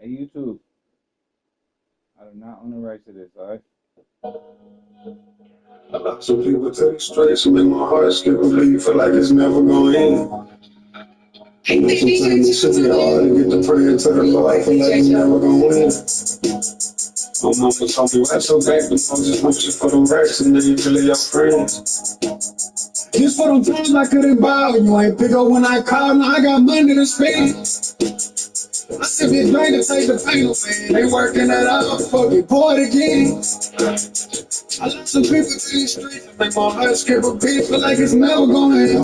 Hey, YouTube. I do not own the rights to this, alright? Some people take straight, so make my heart skip a beat, feel like it's never going in. Sometimes it should be hard to get the prayer to the Lord, feel like it's never going to win. My mama told me, watch your back, but I'm just want you for them racks, and then you really your friends. Just for them times I couldn't bow, you ain't pick up when I called, now I got money to spend. I said, be great to take the pain away. They working it out, fucking pour it again. I let some people to these streets and make my heart skip a beat, feel like it's never going to end.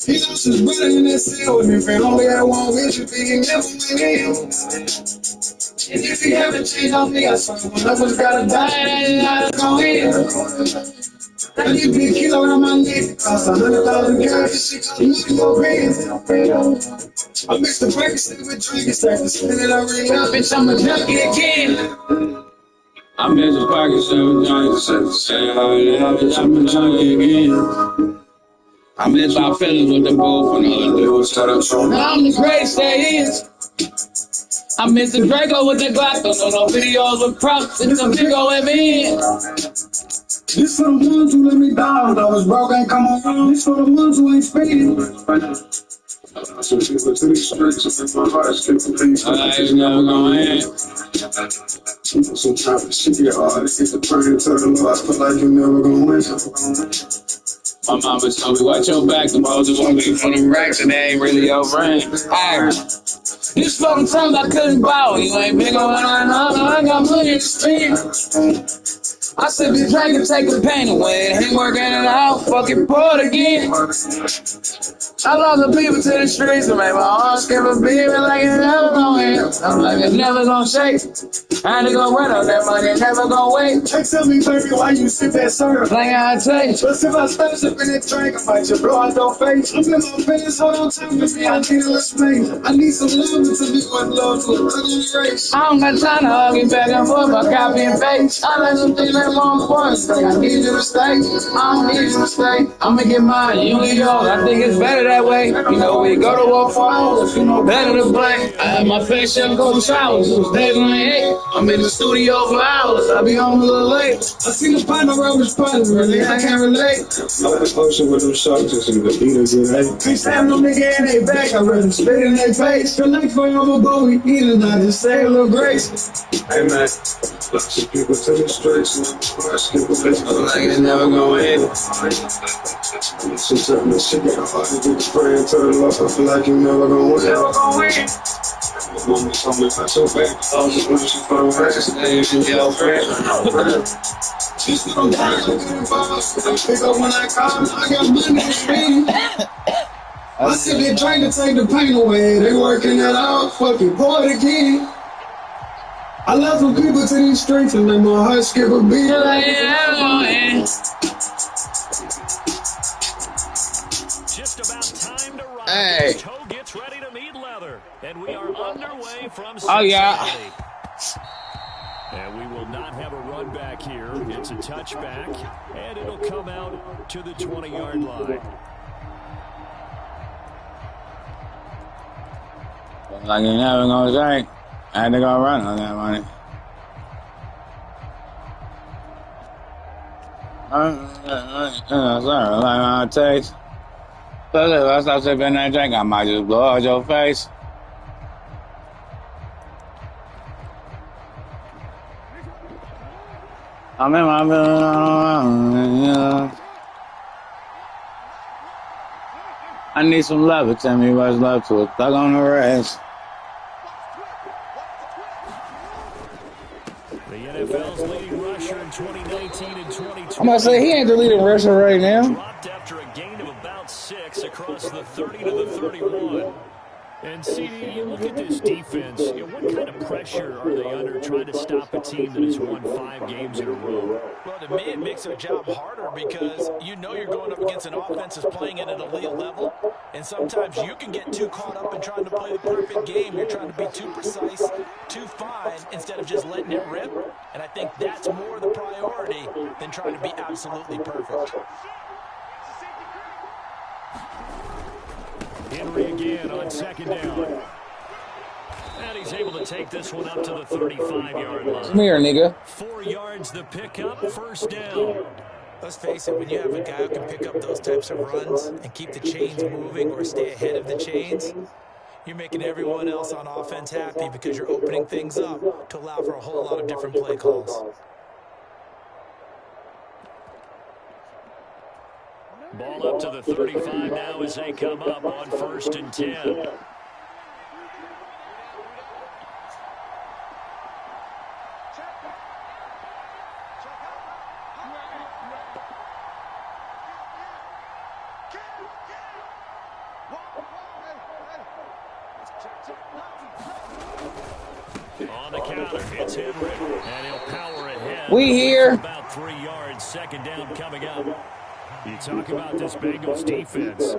He lost his brother in that cell with me, man. Only had one wish, if he never went in. And if he haven't changed on me, I swear, one of us gotta die, and I go in. I need big kilo on my neck, cost 100,000 cash, shit cost me more bands. I mix the breakfast with drinking, start to spin it, I really up, bitch, I'm a junkie again. I'm in the pocket, 7 giants, 7 bitch, I'm a junkie again. I miss my feelings with the booth and all the dudes set up so now I'm the greatest there is. I miss the Draco with the Glock, don't know no videos with props, and some big ol' in. This for the ones who let me down, I was broke, ain't come around. This for the ones who ain't speeding. Some people to these streets, and my heart skip a beat, I ain't never gonna end. Sometimes it shit get hard to get the prayer to the Lord, I feel like you never gonna win. My mama told me, watch your back, the hoes just want me for them racks, and they ain't really your friend. This for the times I couldn't bow, you ain't big on I got money to spend. I said, be drinking, take the pain away, ain't working it out, fucking pour it again. I lost the people to the streets and made my heart skip a beat, like it's never gonna end. I'm like, it's never gonna shake. I ain't gonna run on that money, never gonna wait. Tell me, baby, why you sip that syrup? Like I taste. But if I start sipping that drink, I might just blow out your face. I'm in my face, hold on to me, I need a little space. I need some love to be one love to a ugly race. I don't got time to hug it back and forth, I copy and paste. I let them think that more important, I need you to stay. I don't need you to stay. I'ma get mine, you get yours. I think it's better that way. You know, we go to war for hours, you know, better to play. I have my face shut, go to showers. It was days when I ate. I'm in the studio for hours. I be home a little late. I see the partner around with partner, really, I can't relate. I like the function with them sharks, just in the beaters, you know. Can't stab no nigga in their back, I rather spit in their face. Feel like forever, but we eat it, I just say a little grace. Hey man, lots of people to the streets, and I skip a bit, like it's never gonna end. Sometimes this shit get hard to get the prayer to the Lord, I feel like you never gonna win. Never gonna win. My mama told me about your back, I was want you for the rest, and you should be your friend. She's still down, looking boss. I pick up when I call, I got money to spend. I said they trying to take the pain away, they working it out, fucking pour it again. I love some people to these streets and make my heart skip a beat like it never gonna end. Just about time to ride. Hey. Toe gets ready to meet leather, and we are underway from Oh, yeah. Cincinnati. And we will not have a run back here. It's a touchback, and it'll come out to the 20-yard line. Like you never gonna say. I had to go run on that money. Sorry, like my taste. So if I stop sipping that drink, I might just blow out your face. I'm in my feelings. I need some love, but tell me what's love to a thug on the rest. The NFL's leading rusher in 2019 and 2020. I'm gonna say he ain't the leading rusher right now. Dropped after a gain of about 6 across the 30 to the 31. And CD, you look at this defense, what kind of pressure are they under trying to stop a team that has won 5 games in a row? Well, to me, it makes their job harder because you know you're going up against an offense that's playing at an elite level, and sometimes you can get too caught up in trying to play the perfect game. You're trying to be too precise, too fine, instead of just letting it rip, and I think that's more the priority than trying to be absolutely perfect. Henry again on second down. And he's able to take this one up to the 35-yard line. Come here, nigga. 4 yards the pickup, first down. Let's face it, when you have a guy who can pick up those types of runs and keep the chains moving or stay ahead of the chains, you're making everyone else on offense happy because you're opening things up to allow for a whole lot of different play calls. Ball up to the 35 now as they come up on 1st and 10. On the counter, it's Henry, and he'll power ahead. We here. About 3 yards, 2nd down coming up. You talk about this Bengals defense.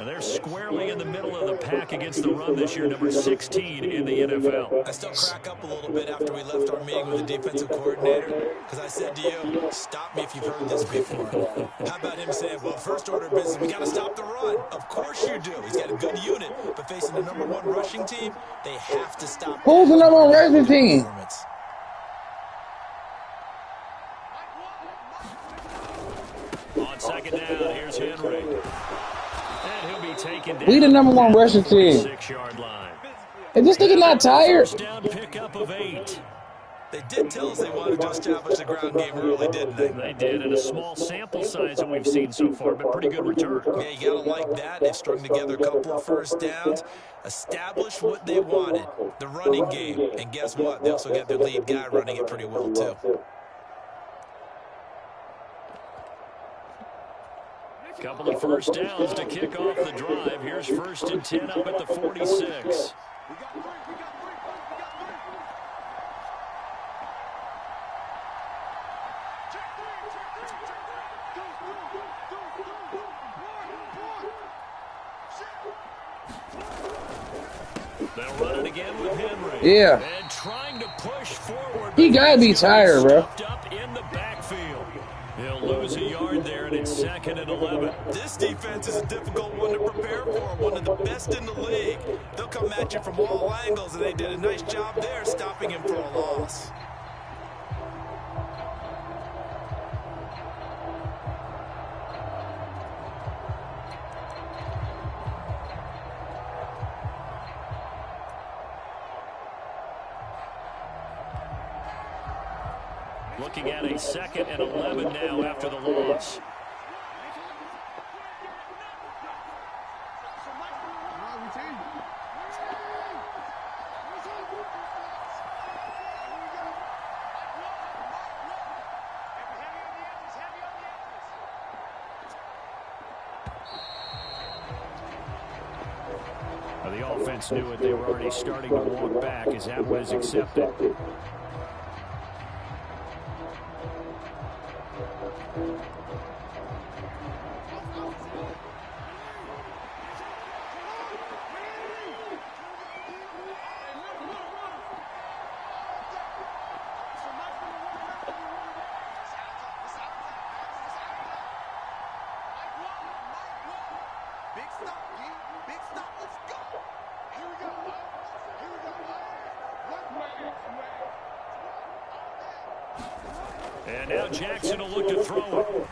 They're squarely in the middle of the pack against the run this year, number 16 in the NFL. I still crack up a little bit after we left our meeting with the defensive coordinator because I said to you, stop me if you've heard this before. How about him saying, well, first order of business, we got to stop the run. Of course you do. He's got a good unit, but facing the number 1 rushing team, they have to stop. Who's the number 1 rushing team? On 2nd down, here's Henry. And he'll be taken down. We the number 1 rushing team. 6-yard line. Is this nigga not tired? First down pickup of 8. They did tell us they wanted to establish the ground game early, didn't they? They did, in a small sample size that we've seen so far, but pretty good return. Yeah, you got to like that. They've strung together a couple of first downs, established what they wanted, the running game. And guess what? They also got their lead guy running it pretty well, too. Couple of first downs to kick off the drive. Here's 1st and 10 up at the 46. They'll run it again with Henry. Yeah. And trying to push forward. He gotta be tired, bro. Up in the backfield. They'll lose a yard there, and it's 2nd and 11. This defense is a difficult one to prepare for, one of the best in the league. They'll come at you from all angles, and they did a nice job there stopping him for a loss. Looking at a 2nd and 11 now after the loss. The offense knew it. They were already starting to walk back as that was accepted. And now Jackson will look to throw it.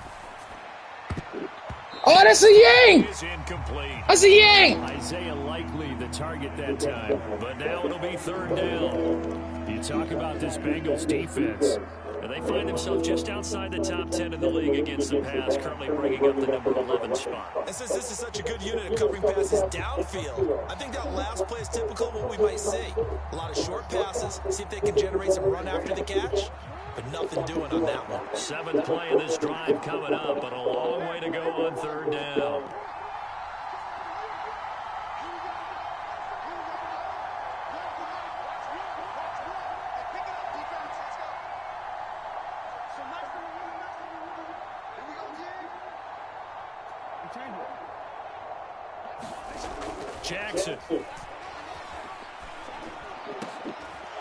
Oh, that's a Yang! Is incomplete. That's a Yang! Isaiah Likely the target that time, but now it'll be 3rd down. You talk about this Bengals defense. They find themselves just outside the top 10 in the league against the pass, currently bringing up the number 11 spot. And since this is such a good unit of covering passes downfield, I think that last play is typical of what we might see. A lot of short passes, see if they can generate some run after the catch, but nothing doing on that one. 7th play of this drive coming up, but a long way to go on 3rd down. Jackson.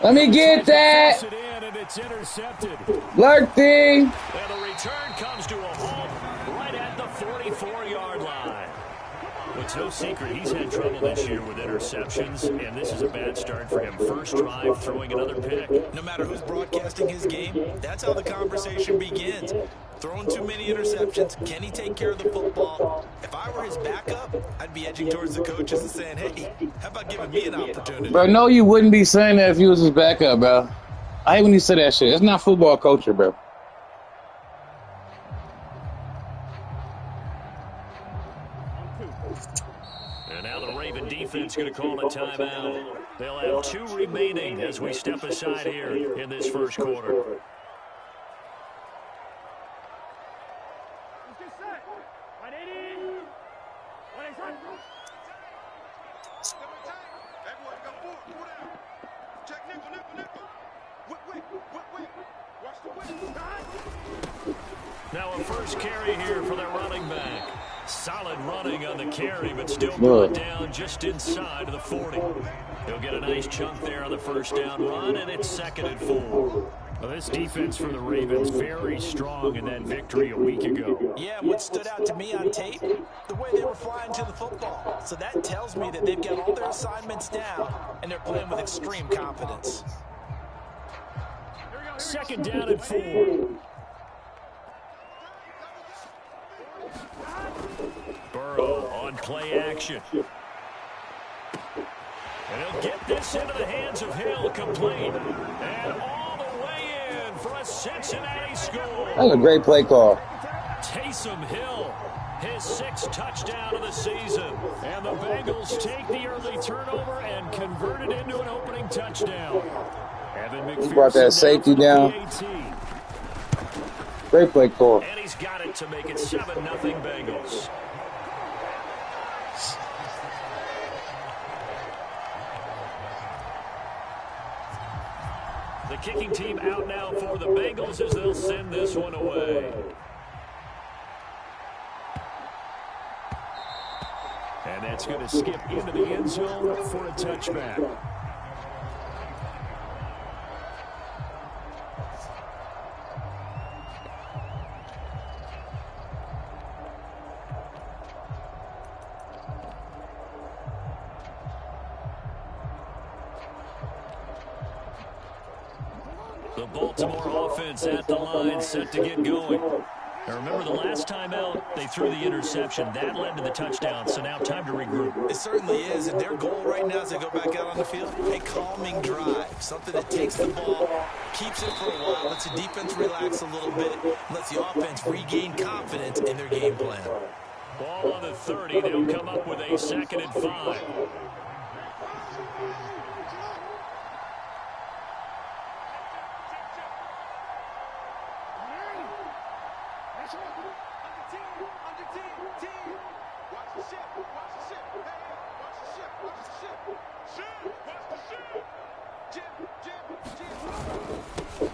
Let me get that. And it's intercepted. Lurk thing. And the return comes to a halt right at the 44-yard line. With It's no secret he's had trouble this year with interceptions, and this is a bad start for him. First drive, throwing another pick. No matter who's broadcasting his game, that's how the conversation begins. Throwing too many interceptions, can he take care of the football? If I were his backup, I'd be edging towards the coaches and saying, hey, how about giving me an opportunity? Bro, no, you wouldn't be saying that if you was his backup, bro. I hate when you say that shit. It's not football culture, bro. And now the Raven defense going to call a timeout. They'll have 2 remaining as we step aside here in this first quarter. Now a first carry here for their running back. Solid running on the carry, but still brought down just inside of the 40. He'll get a nice chunk there on the first down run, and it's 2nd and 4. Well, this defense for the Ravens very strong in that victory a week ago. Yeah, what stood out to me on tape, the way they were flying to the football. So that tells me that they've got all their assignments down, and they're playing with extreme confidence. 2nd down and 4. Burrow on play action. And he'll get this into the hands of Hill, complete. And all the way in for a Cincinnati score. That was a great play call. Taysom Hill, his 6th touchdown of the season. And the Bengals take the early turnover and convert it into an opening touchdown. He brought that safety down. Great play call. And he's got it to make it 7-0 Bengals. The kicking team out now for the Bengals as they'll send this one away. And that's going to skip into the end zone for a touchback. The Baltimore offense at the line, set to get going. Now remember, the last time out, they threw the interception. That led to the touchdown, so now time to regroup. It certainly is, and their goal right now as they go back out on the field, a calming drive, something that takes the ball, keeps it for a while, lets the defense relax a little bit, lets the offense regain confidence in their game plan. Ball on the 30, they'll come up with a 2nd and 5.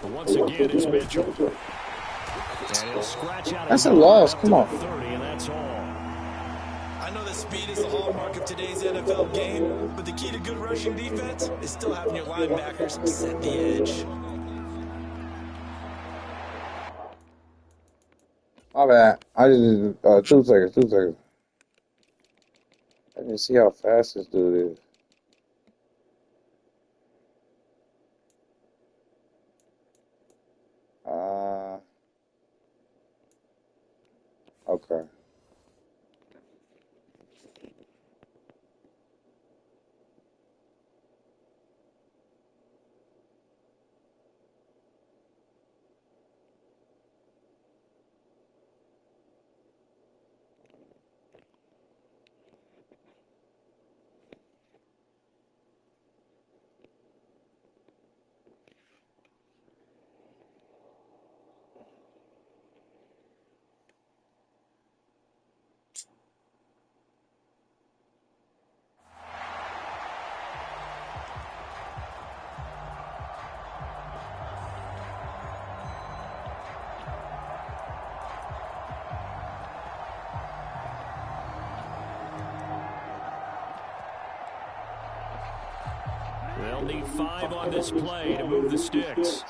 Once again, it's Mitchell. And he'll scratch out. That's a loss. Come on. 30, and that's all. I know that speed is the hallmark of today's NFL game, but the key to good rushing defense is still having your linebackers set the edge. My bad. I just 2 seconds. 2 seconds. I didn't see how fast this dude is. Okay. They'll need 5 on this play to move the sticks.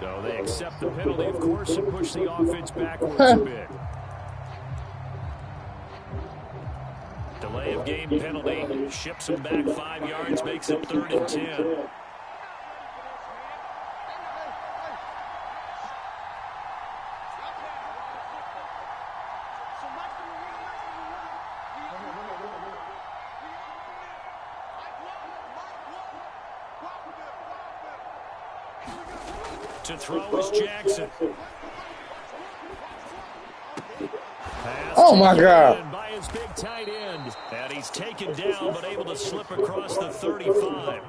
So they accept the penalty, of course, and push the offense backwards a bit. Delay of game penalty. Ships them back 5 yards, makes it 3rd and 10. To throw is Jackson. Oh my God. By his big tight end. And he's taken down, but able to slip across the 35.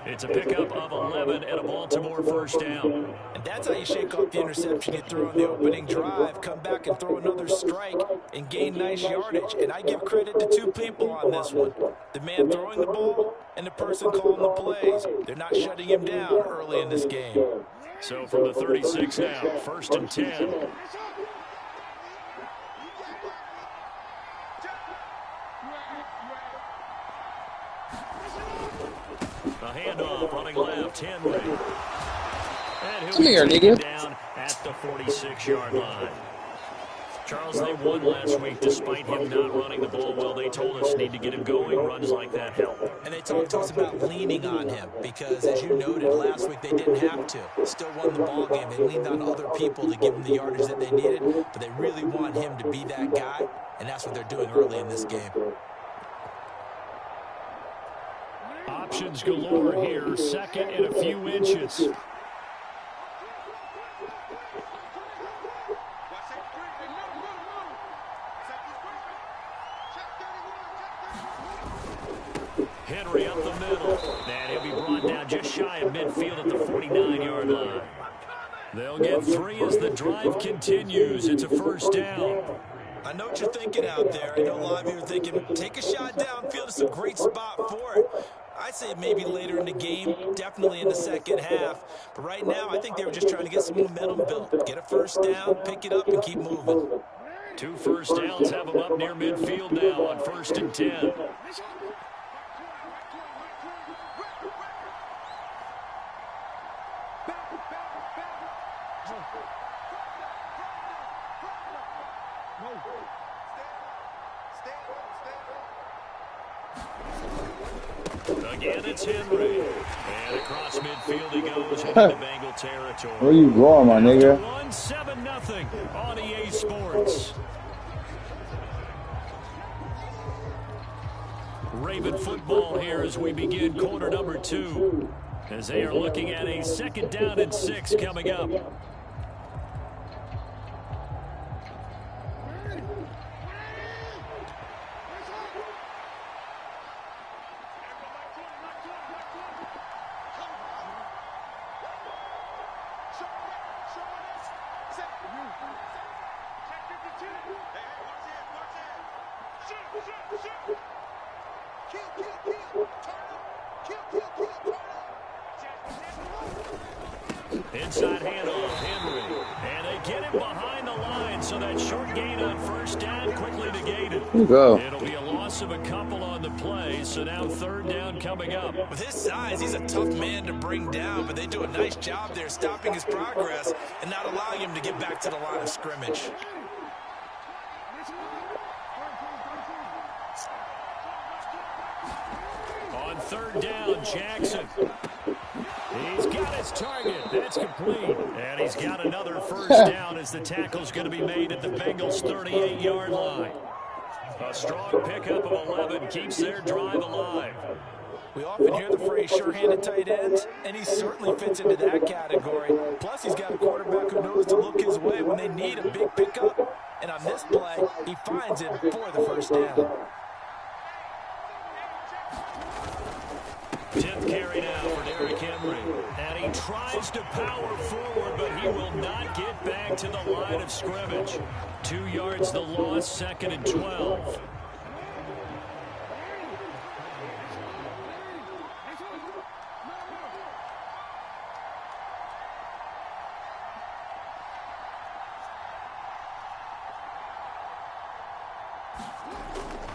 It's a pickup of 11 and a Baltimore first down. And that's how you shake off the interception you threw on the opening drive. Come back and throw another strike and gain nice yardage. And I give credit to 2 people on this one. The man throwing the ball and the person calling the plays. They're not shutting him down early in this game. So from the 36 now, 1st and 10. The handoff running left, Henry. And Come here, nigga. Down at the 46-yard line. Charles, they won last week despite him not running the ball well. They told us need to get him going. Runs like that help. And they talked to us about leaning on him because, as you noted, last week they didn't have to. Still won the ball game. They leaned on other people to give them the yardage that they needed, but they really want him to be that guy, and that's what they're doing early in this game. Options galore here. 2nd and a few inches. Henry up the middle. And he'll be brought down just shy of midfield at the 49-yard line. They'll get 3 as the drive continues. It's a first down. I know what you're thinking out there. I know a lot of you are thinking, take a shot downfield. It's a great spot for it. I'd say maybe later in the game, definitely in the second half. But right now, I think they were just trying to get some momentum built. Get a first down, pick it up, and keep moving. 2 first downs have them up near midfield now on 1st and 10. Again, it's Henry. And across midfield he goes into Bengal territory. Where you going, my nigga? 7-0 on EA Sports. Raven football here as we begin quarter number 2. As they are looking at a 2nd down and 6 coming up. Inside handoff, Henry. And they get him behind the line, so that short gain on first down quickly negated. Go. It'll be a loss of a couple on the play, so now 3rd down coming up. With his size, he's a tough man to bring down, but they do a nice job there stopping his progress and not allowing him to get back to the line of scrimmage. On 3rd down, Jackson. He's got his target. That's complete. And he's got another first down as the tackle's going to be made at the Bengals' 38-yard line. A strong pickup of 11 keeps their drive alive. We often hear the phrase sure-handed tight ends, and he certainly fits into that category. Plus, he's got a quarterback who knows to look his way when they need a big pickup. And on this play, he finds it for the first down. 10th carry now for Derrick Henry. And he tries to power forward, but he will not get back to the line of scrimmage. 2 yards the loss, 2nd and 12.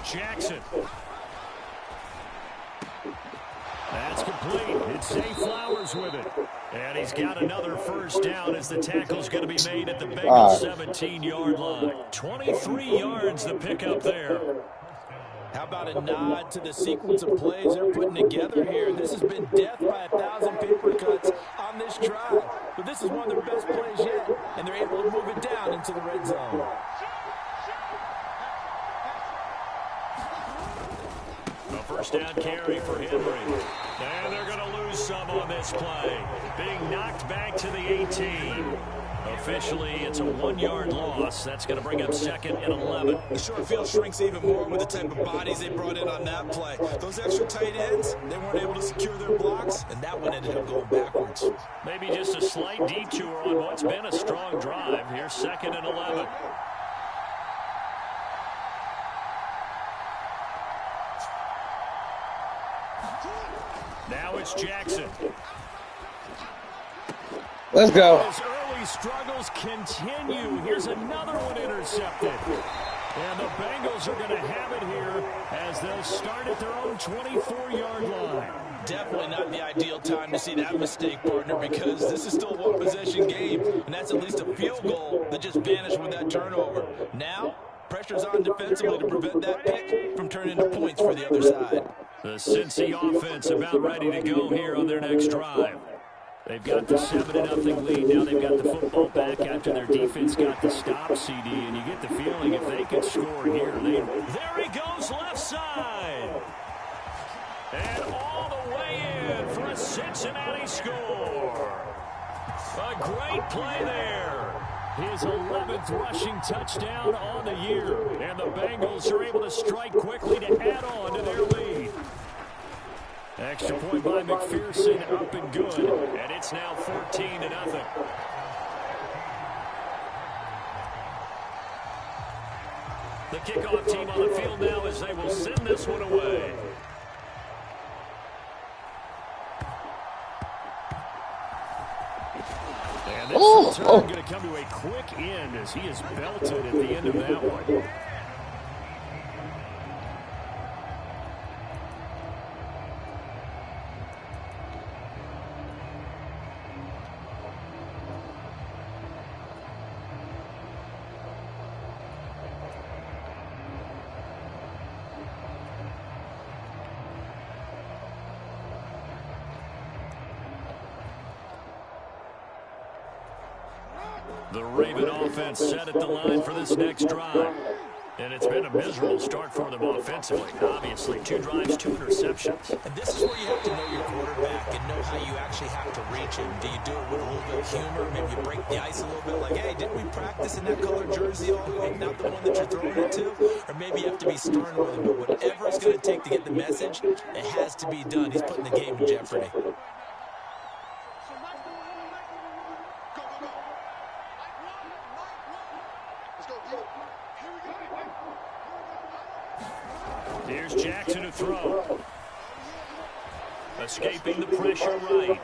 Jackson. That's complete. It's Zay Flowers with it. And he's got another first down as the tackle's going to be made at the Bengals 17-yard line. 23 yards the pickup there. How about a nod to the sequence of plays they're putting together here? This has been death by 1,000 paper cuts on this drive. But this is one of their best plays yet, and they're able to move it down into the red zone. A first down carry for Henry. And they're going to lose some on this play. Being knocked back to the 18. Officially, it's a 1-yard loss. That's going to bring up 2nd and 11. The short field shrinks even more with the type of bodies they brought in on that play. Those extra tight ends, they weren't able to secure their blocks, and that one ended up going backwards. Maybe just a slight detour on what's been a strong drive. Here's 2nd and 11. Now it's Jackson. Let's go. His early struggles continue. Here's another one intercepted. And the Bengals are going to have it here as they'll start at their own 24-yard line. Definitely not the ideal time to see that mistake, partner, because this is still a one-possession game, and that's at least a field goal that just vanished with that turnover. Now, pressure's on defensively to prevent that pick from turning into points for the other side. The Cincy offense about ready to go here on their next drive. They've got the 7-0 lead. Now they've got the football back after their defense got the stop, CD. And you get the feeling if they could score here, there he goes left side. And all the way in for a Cincinnati score. A great play there. His 11th rushing touchdown on the year. And the Bengals are able to strike quickly to add on to their lead. Extra point by McPherson, up and good, and it's now 14-0. The kickoff team on the field now as they will send this one away. And this return going to come to a quick end as he is belted at the end of that one. The Raven offense set at the line for this next drive. And it's been a miserable start for them offensively. Obviously, 2 drives, 2 interceptions. And this is where you have to know your quarterback and know how you actually have to reach him. Do you do it with a little bit of humor? Maybe you break the ice a little bit like, hey, didn't we practice in that colored jersey all week? Not the one that you're throwing it to? Or maybe you have to be stern with him. But whatever it's going to take to get the message, it has to be done. He's putting the game in jeopardy. Here's Jackson to throw. Escaping the pressure right.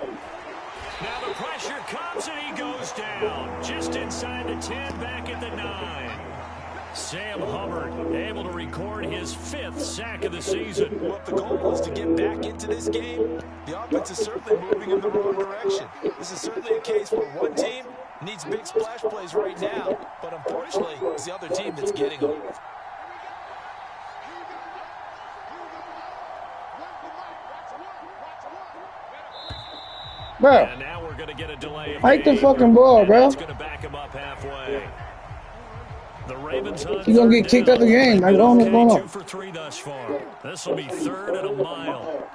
Now the pressure comes and he goes down. Just inside the 10, back at the 9. Sam Hubbard able to record his 5th sack of the season. Well, if the goal is to get back into this game, the offense is certainly moving in the wrong direction. This is certainly a case where one team needs big splash plays right now, but unfortunately, it's the other team that's getting them. Bro, and now we're going to get a delay. hike the fucking ball, bro. It's going to back him up halfway. The Ravens on You're going to get kicked out of the game. I don't know what's going on. 2 for 3 thus far. This will be 3rd and a mile.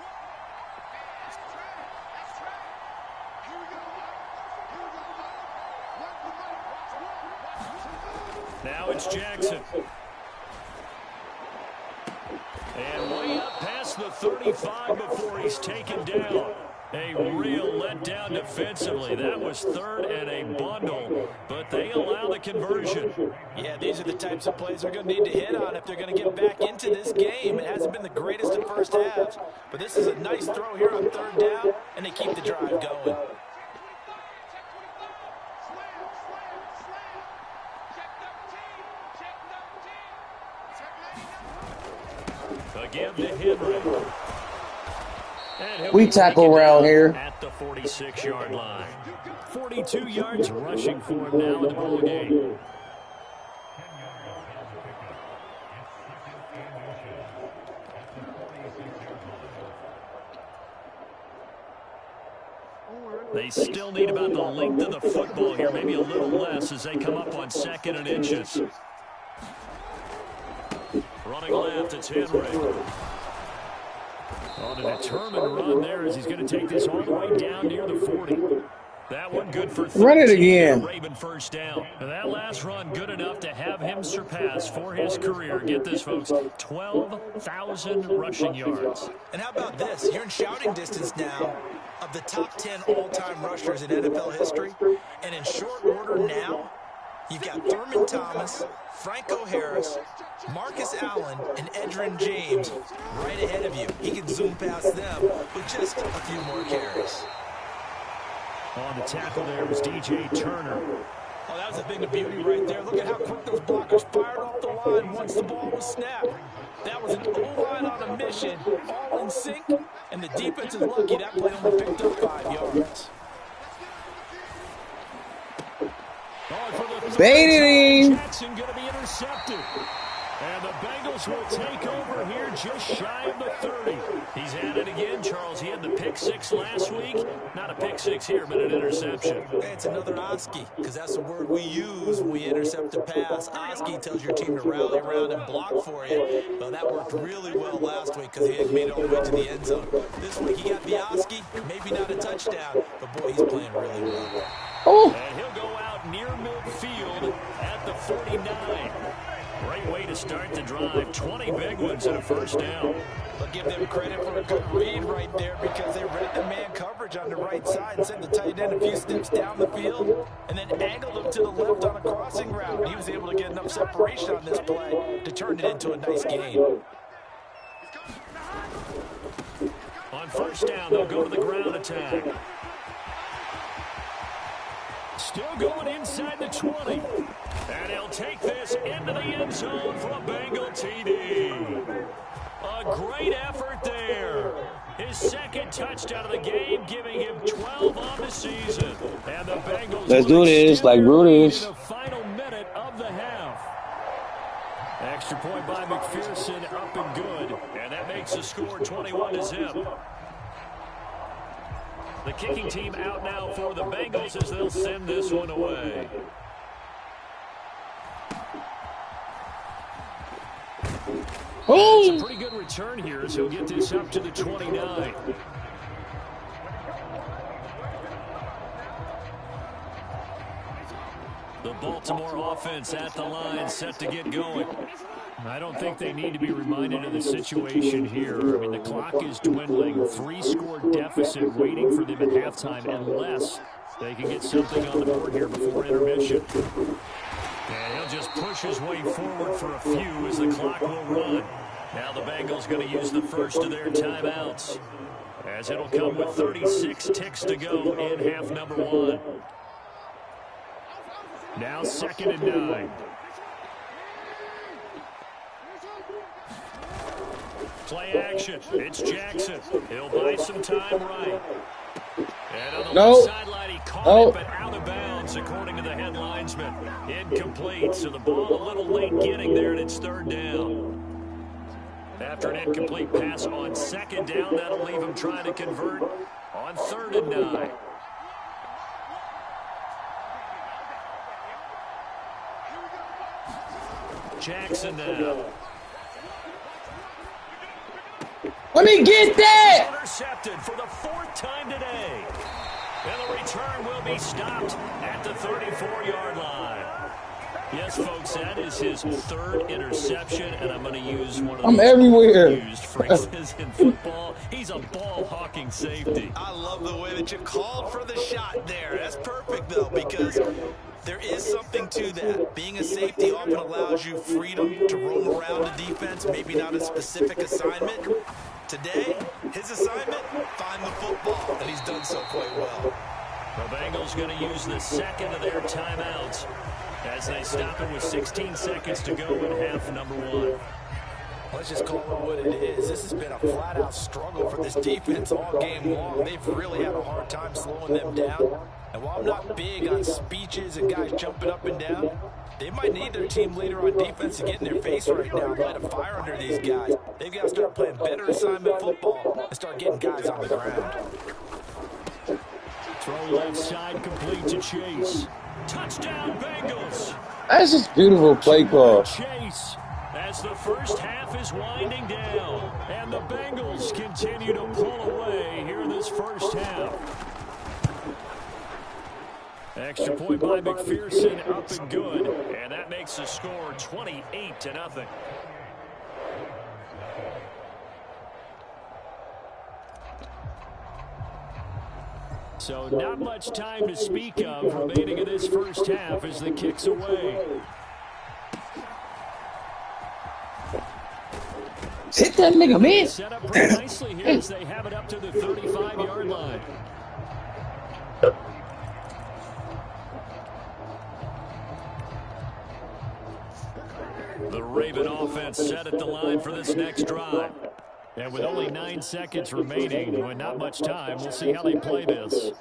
Now it's Jackson. And way up past the 35 before he's taken down. A real letdown defensively. That was 3rd and a bundle, but they allow the conversion. Yeah, these are the types of plays they're going to need to hit on if they're going to get back into this game. It hasn't been the greatest in first halves, but this is a nice throw here on 3rd down, and they keep the drive going. Again to Henry. And he'll We be tackle taken around down here. at the 46-yard line. 42 yards rushing for him now in the ball game. They still need about the length of the football here, maybe a little less as they come up on 2nd and inches. Running left, it's Henry. On a determined run there as he's going to take this all the way down near the 40. That one good for 13. Run it again. Raven first down. And that last run good enough to have him surpass for his career. Get this, folks, 12,000 rushing yards. And how about this? You're in shouting distance now of the top 10 all-time rushers in NFL history. And in short order now, you've got Thurman Thomas, Franco Harris, Marcus Allen, and Edgerrin James right ahead of you. He can zoom past them with just a few more carries. On the tackle there was DJ Turner. Oh, that was a thing of beauty right there. Look at how quick those blockers fired off the line once the ball was snapped. That was an O-line on a mission, all in sync, and the defense is lucky that play only picked up 5 yards. Baiting him. Jackson going to be intercepted. And the Bengals will take over here just shy of the 30. He's at it again, Charles. He had the pick 6 last week. Not a pick 6 here, but an interception. Hey, it's another Oski, because that's the word we use when we intercept a pass. Oski tells your team to rally around and block for you. Well, that worked really well last week because he had made it all the way to the end zone. This week he got the Oski, maybe not a touchdown, but boy, he's playing really well. Oh. And he'll go out near midfield at the 49. Great way to start the drive. 20 big ones and a first down. I'll give them credit for a good read right there because they read the man coverage on the right side and sent the tight end a few steps down the field and then angled him to the left on a crossing route. And he was able to get enough separation on this play to turn it into a nice gain. On first down, they'll go to the ground attack. Still going inside the 20. And he'll take this into the end zone for a Bengal TD. A great effort there. His second touchdown of the game, giving him 12 on the season. And the Bengals Let's do this like Brutus. in the final minute of the half. Extra point by McPherson, up and good. And that makes the score 21-0. The kicking team out now for the Bengals as they'll send this one away. Oh. It's a pretty good return here as he'll get this up to the 29. The Baltimore offense at the line, set to get going. I don't think they need to be reminded of the situation here. I mean, the clock is dwindling. 3-score deficit waiting for them at halftime unless they can get something on the board here before intermission. And he'll just push his way forward for a few as the clock will run. Now the Bengals going to use the first of their timeouts, as it'll come with 36 ticks to go in half number 1. Now 2nd and 9. Play action. It's Jackson. He'll buy some time right. And on the left sideline, he caught it, but out of bounds, according to the head linesman. Incomplete, so the ball a little late getting there, and it's 3rd down. After an incomplete pass on 2nd down, that'll leave him trying to convert on 3rd and 9. Jackson now. Let me get that! Intercepted for the 4th time today. And the return will be stopped at the 34-yard line. Yes, folks, that is his 3rd interception, and I'm going to use one of those everywhere. used phrases in football. He's a ball-hawking safety. I love the way that you called for the shot there. That's perfect, though, because there is something to that. Being a safety often allows you freedom to roam around the defense, maybe not a specific assignment. Today, his assignment, find the football, and he's done so quite well. The Bengals going to use the 2nd of their timeouts as they stop it with 16 seconds to go in half number 1. Let's just call it what it is. This has been a flat-out struggle for this defense all game long. They've really had a hard time slowing them down. And while I'm not big on speeches and guys jumping up and down, they might need their team leader on defense to get in their face right now and light a fire under these guys. They've got to start playing better assignment football and start getting guys on the ground. Throw left side complete to Chase. Touchdown Bengals. That's just beautiful play call. Chase as the first half is winding down. And the Bengals continue to pull away here in this first half. Extra point by McPherson, up and good. And that makes the score 28-0. So not much time to speak of remaining in this first half as the kick's away. Hit that nigga, man. Set up pretty nicely here as they have it up to the 35-yard line. The Raven offense set at the line for this next drive. And with only 9 seconds remaining and not much time, we'll see how they play this.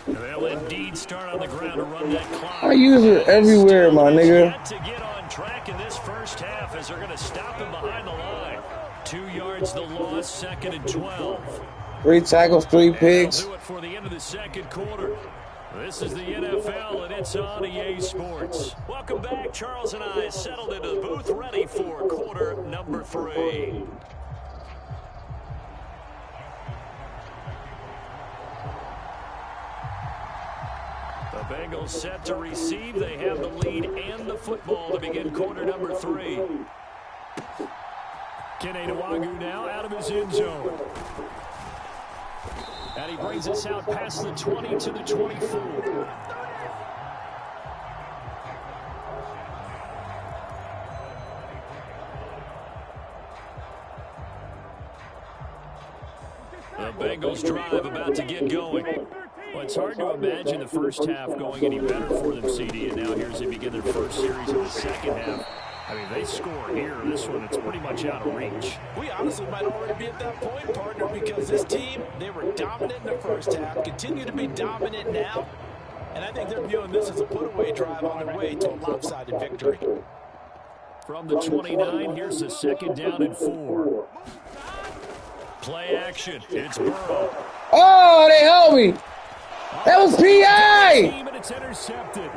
They'll indeed start on the ground to run that clock. I use it everywhere, my nigga. To get on track in this first half as they're going to stop him behind the line. 2 yards the loss, 2nd and 12. 3 tackles, 3 picks. Do it for the end of the second quarter. This is the NFL, and it's on EA Sports. Welcome back. Charles and I settled into the booth, ready for quarter number 3. The Bengals set to receive. They have the lead and the football to begin quarter number 3. Kene Nwangwu now out of his end zone. And he brings us out past the 20 to the 24. The Bengals drive about to get going. Well, it's hard to imagine the first half going any better for them, CD, and now here's they begin their first series of the second half. I mean, they score here. This one, it's pretty much out of reach. We honestly might already be at that point, partner, because this team, they were dominant in the first half, continue to be dominant now, and I think they're viewing this as a put-away drive on their way to a lopsided victory. From the 29, here's the 2nd down and 4. Play action. It's Burrow. Oh, they held me. That was PI. And it's intercepted.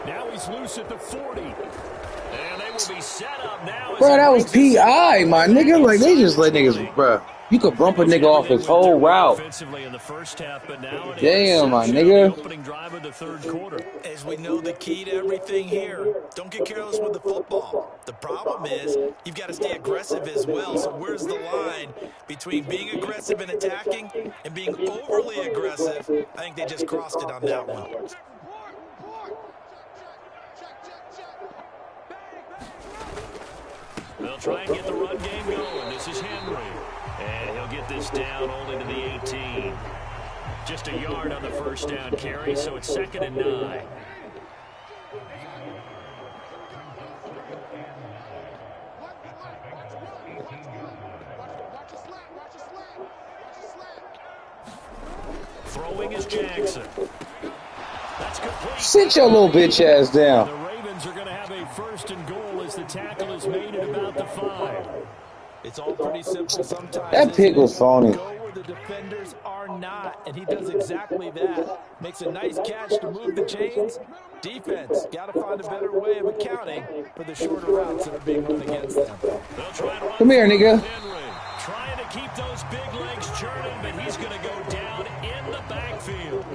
Now he's loose at the 40. And they will be set up now. Bro, that was PI, my nigga. Like, they just let niggas, bro. You could bump a nigga off his whole route. In the first half, but now damn, my nigga. Opening drive of the third quarter. As we know, the key to everything here, don't get careless with the football. The problem is you've got to stay aggressive as well. So where's the line between being aggressive and attacking and being overly aggressive? I think they just crossed it on that one. They'll try and get the run game going. This is Henry. And he'll get this down only to the 18. Just a yard on the first down carry, so it's 2nd and 9. Throwing is Jackson. That's complete. Sit your little bitch ass down. The Ravens are going to have a 1st and goal as the tackle is made at about the 5. It's all pretty simple sometimes. That pick was phony. Go where the defenders are not, and he does exactly that. Makes a nice catch to move the chains. Defense got to find a better way of accounting for the shorter routes that are being run against them. Come here, nigga. Henry trying to keep those big legs churning, but he's going to go down in the backfield.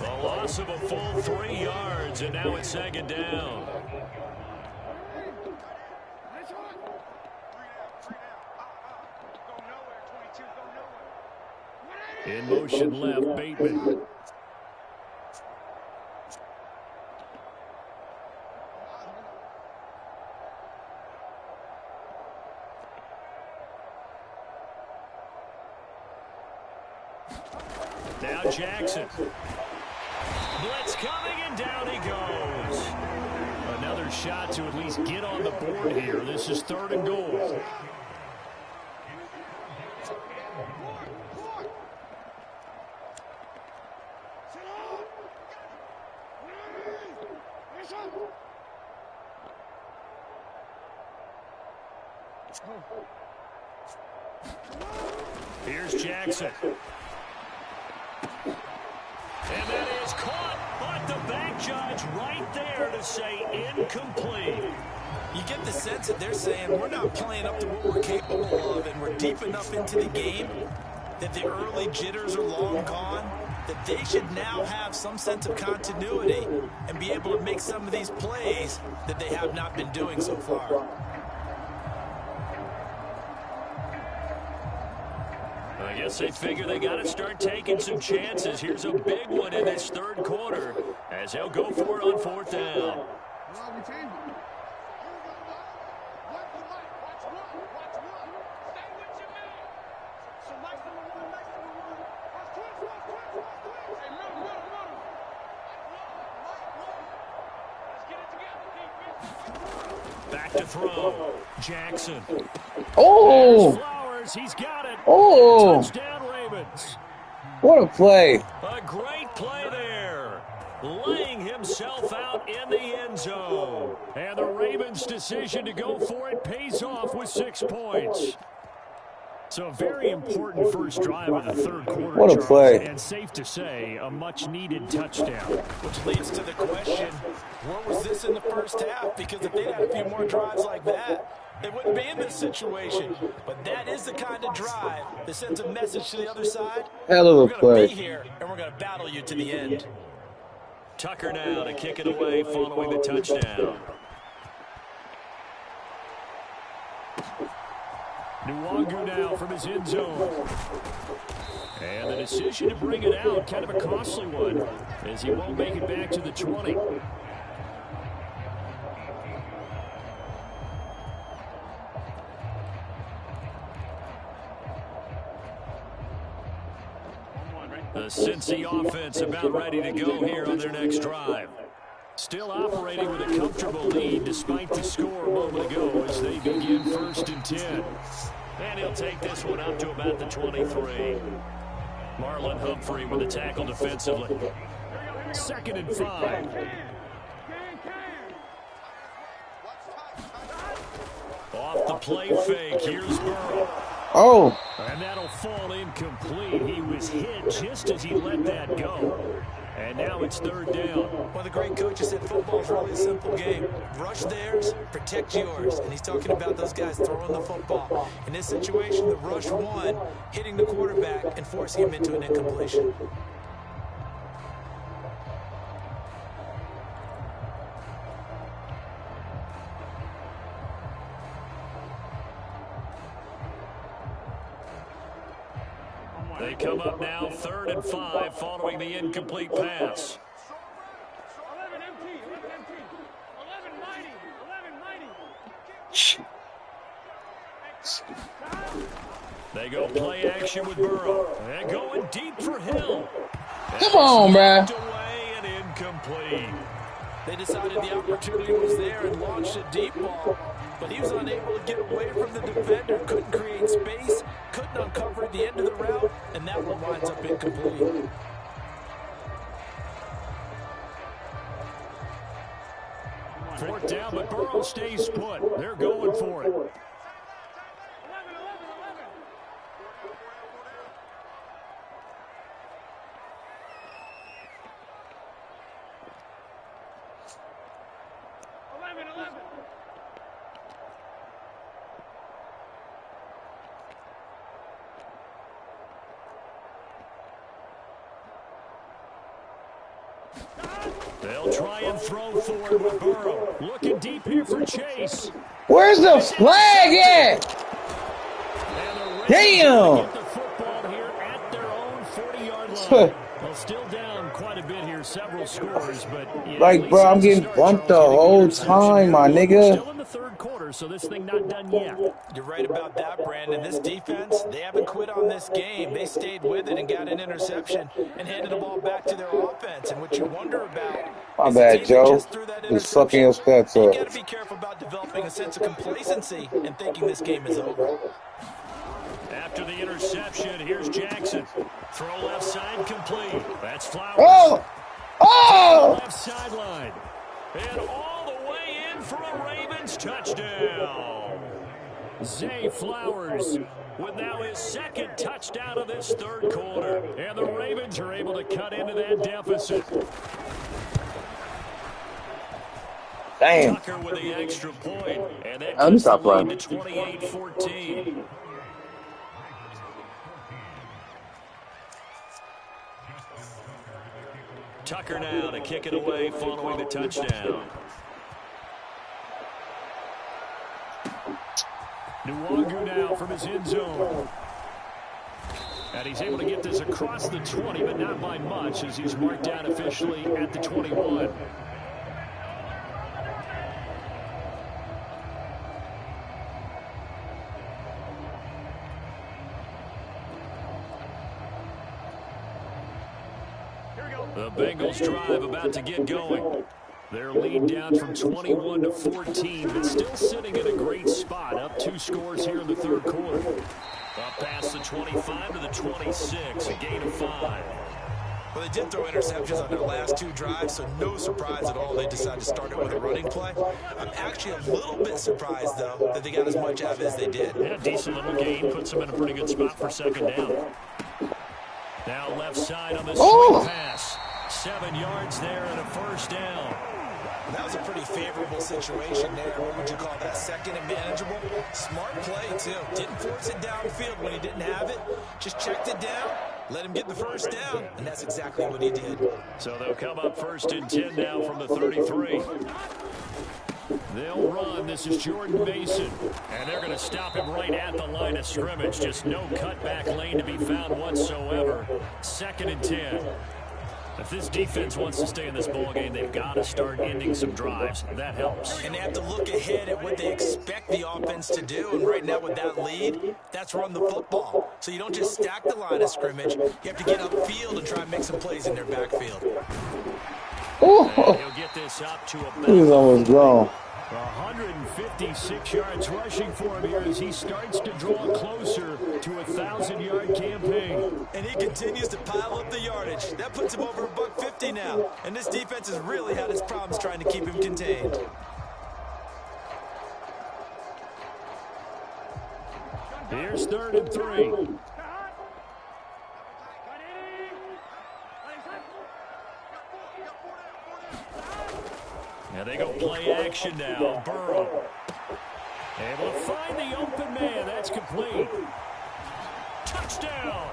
The loss of a full 3 yards, and now it's 2nd down. In motion left, Bateman. Now Jackson. Blitz coming, and down he goes. Another shot to at least get on the board here. This is 3rd and goal. Here's Jackson. And that is caught, but the back judge right there to say incomplete. You get the sense that they're saying we're not playing up to what we're capable of, and we're deep enough into the game that the early jitters are long gone, that they should now have some sense of continuity and be able to make some of these plays that they have not been doing so far. I guess they figure they got to start taking some chances. Here's a big one in this 3rd quarter as they'll go for it on 4th down. Back to throw. Jackson. Oh! Flowers. He's got it. Oh! Touchdown, Ravens. What a play. A great play there. Laying himself out in the end zone. And the Ravens' decision to go for it pays off with 6 points. So a very important first drive of the 3rd quarter. What a play. And safe to say, a much-needed touchdown. Which leads to the question, what was this in the first half? Because if they had a few more drives like that, they wouldn't be in this situation. But that is the kind of drive that sends a message to the other side. Hell of a We're going to play. be here, and we're going to battle you to the end. Tucker now to kick it away following the touchdown. Nwangu now from his end zone. And the decision to bring it out, kind of a costly one, as he won't make it back to the 20. The Cincy offense about ready to go here on their next drive. Still operating with a comfortable lead despite the score a moment ago as they begin 1st and 10. And he'll take this one up to about the 23. Marlon Humphrey with a tackle defensively. 2nd and 5. Off the play fake, here's Burrow. Oh. And that'll fall incomplete. He was hit just as he let that go. And now it's 3rd down. One of the great coaches said football is really a simple game. Rush theirs, protect yours. And he's talking about those guys throwing the football. In this situation, the rush one, hitting the quarterback and forcing him into an incompletion. They come up now 3rd and 5 following the incomplete pass. 11 empty, 11 mighty, 11 mighty. They go play action with Burrow. They're going deep for Hill. Come on, man. Away and incomplete. They decided the opportunity was there and launched a deep ball, but he was unable to get away from the defender, couldn't create space, couldn't uncover at the end of the route, and that one winds up incomplete. Fourth down, but Burrow stays put. They're going for it. They'll try and throw forward with Burrow. Looking deep here for Chase. Where's the flag at? Damn. Get the football here at their own 40-yard line. They'll still down quite quite a bit here, several scores, but yeah, Like, bro, I'm getting bumped the whole time, my nigga. Still in the third quarter, so this thing not done yet. You're right about that, Brandon. This defense, they haven't quit on this game. They stayed with it and got an interception and handed the ball back to their offense. And what you wonder about My is the bad, team that Joe. just threw that Just fucking your interception. stats You up. got to be careful about developing a sense of complacency and thinking this game is over. After the interception, here's Jackson. Throw left side complete. That's Flowers. Oh! Oh! Left sideline. And all the way in for a Ravens touchdown. Zay Flowers with now his second touchdown of this third quarter. And the Ravens are able to cut into that deficit. Damn. Tucker with the extra point. And that Let me cuts the stop lead running. to 28-14. Tucker now to kick it away following the touchdown. Nwangu now from his end zone. And he's able to get this across the 20, but not by much as he's marked down officially at the 21. The Bengals drive about to get going. Their lead down from 21 to 14, but still sitting in a great spot. Up 2 scores here in the third quarter. Up past the 25 to the 26, a gain of 5. Well, they did throw interceptions on their last 2 drives, so no surprise at all they decided to start it with a running play. I'm actually a little bit surprised, though, that they got as much out of it as they did. Yeah, decent little gain. Puts them in a pretty good spot for second down. Now left side on the swing pass. 7 yards there and a first down. That was a pretty favorable situation there. What would you call that? Second and manageable? Smart play, too. Didn't force it downfield when he didn't have it. Just checked it down, let him get the first down, and that's exactly what he did. So they'll come up first and 10 now from the 33. They'll run. This is Jordan Mason. And they're going to stop him right at the line of scrimmage. Just no cutback lane to be found whatsoever. Second and 10. If this defense wants to stay in this ballgame, they've got to start ending some drives. That helps. And they have to look ahead at what they expect the offense to do. And right now with that lead, that's run the football. So you don't just stack the line of scrimmage. You have to get upfield and try and make some plays in their backfield. And he'll get this up to about He's almost gone. 156 yards rushing for him here as he starts to draw closer to a 1,000-yard campaign. And he continues to pile up the yardage. That puts him over $150 now. And this defense has really had its problems trying to keep him contained. Here's 3rd and 3. And they go play action now. Burrow able to find the open man. That's complete. Touchdown.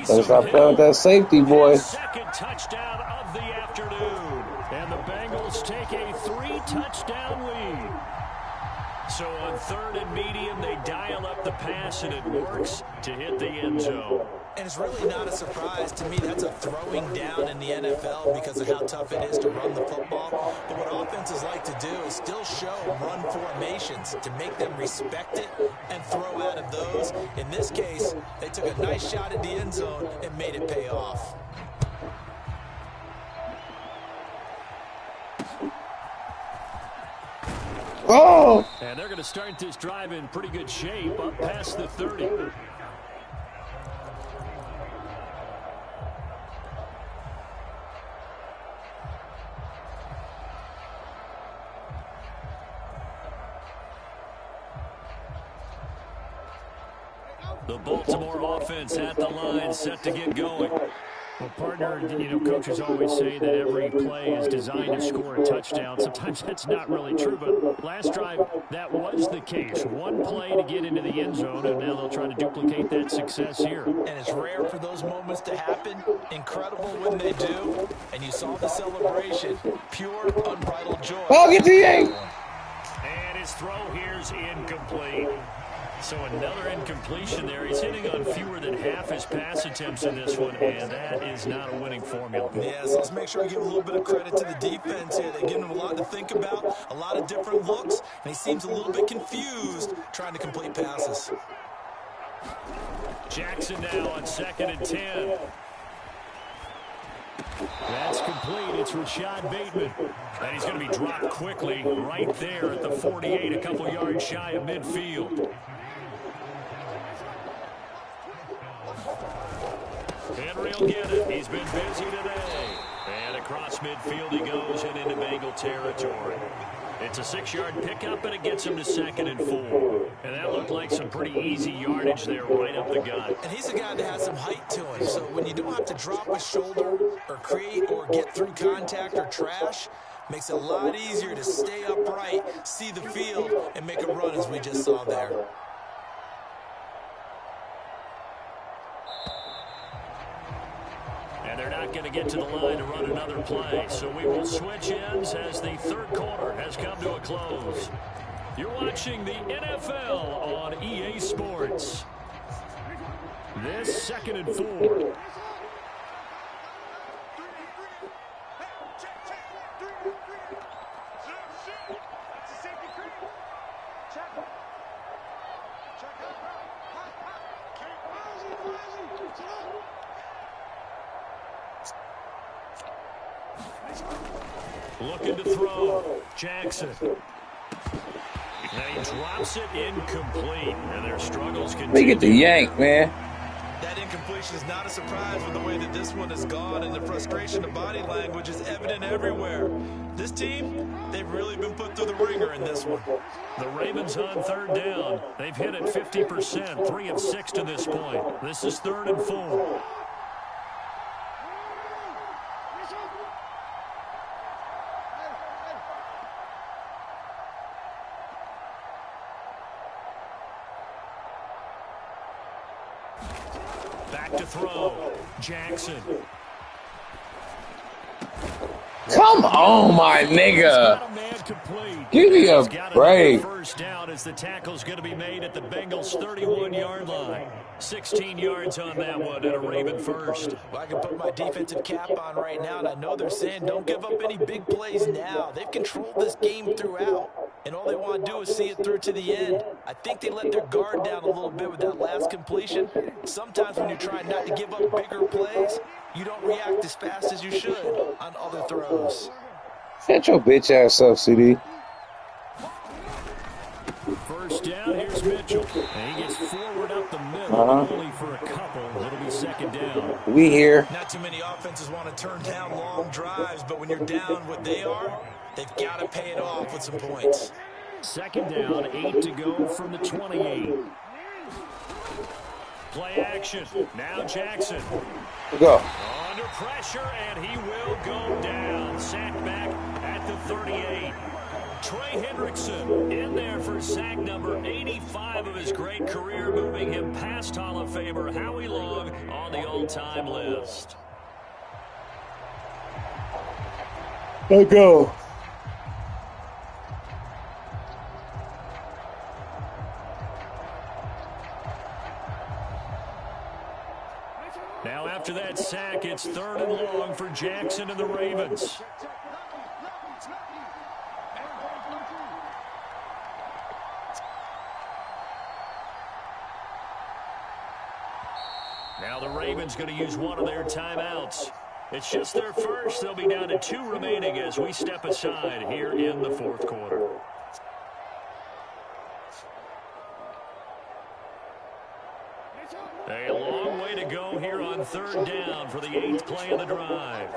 Better stop playing with that safety, boy. Second touchdown of the afternoon. And the Bengals take a 3-touchdown lead. So on 3rd and medium, they dial up the pass, and it works to hit the end zone. And it's really not a surprise to me. That's a throwing down in the NFL because of how tough it is to run the football. But what offenses like to do is still show run formations to make them respect it and throw out of those. In this case, they took a nice shot at the end zone and made it pay off. Oh! And they're going to start this drive in pretty good shape up past the 30. The Baltimore offense at the line, set to get going. Well, partner, coaches always say that every play is designed to score a touchdown. Sometimes that's not really true, but last drive, that was the case. One play to get into the end zone, and now they'll try to duplicate that success here. And it's rare for those moments to happen. Incredible when they do. And you saw the celebration. Pure, unbridled joy. Oh, get the 8! And his throw here's incomplete. So another incompletion there. He's hitting on fewer than half his pass attempts in this one, and that is not a winning formula. Yeah, so let's make sure we give a little bit of credit to the defense here. They've given him a lot to think about, a lot of different looks, and he seems a little bit confused trying to complete passes. Jackson now on 2nd and 10. That's complete. It's Rashad Bateman. And he's going to be dropped quickly right there at the 48, a couple yards shy of midfield. Henry will get it. He's been busy today. And across midfield he goes and into Bengal territory. It's a 6-yard pickup, and it gets him to 2nd and 4. And that looked like some pretty easy yardage there right up the gut. And he's a guy that has some height to him. So when you don't have to drop a shoulder or create or get through contact or trash, makes it a lot easier to stay upright, see the field, and make a run as we just saw there. And they're not going to get to the line to run another play. So we will switch ends as the 3rd quarter has come to a close. You're watching the NFL on EA Sports. This 2nd and 4. Looking to throw. Jackson. And he drops it incomplete. And their struggles continue. They get the yank, man. That incompletion is not a surprise with the way that this one has gone, and the frustration of body language is evident everywhere. This team, they've really been put through the ringer in this one. The Ravens on 3rd down. They've hit it 50%, 3 of 6 to this point. This is 3rd and 4. Back to throw. Jackson. Come on, my nigga. Give me a break. First down as the tackle's going to be made at the Bengals' 31-yard line. 16 yards on that one and a Raven first. Well, I can put my defensive cap on right now, and I know they're saying don't give up any big plays now. They've controlled this game throughout, and all they want to do is see it through to the end. I think they let their guard down a little bit with that last completion. Sometimes when you're trying not to give up bigger plays, you don't react as fast as you should on other throws. Shut your bitch ass up, CD. First down, here's Mitchell. And he gets forward up the middle, only for a couple. It'll be 2nd down. We here. Not too many offenses want to turn down long drives, but when you're down what they are, they've got to pay it off with some points. 2nd down, 8 to go from the 28. Play action. Now Jackson. Go. Under pressure, and he will go down. Sacked back at the 38. Trey Hendrickson in there for sack number 85 of his great career, moving him past Hall of Famer Howie Long on the all-time list. Let's go. Now after that sack, it's 3rd and long for Jackson and the Ravens. Now the Ravens going to use one of their timeouts. It's just their first. They'll be down to 2 remaining as we step aside here in the 4th quarter. A long way to go here on 3rd down for the 8th play of the drive.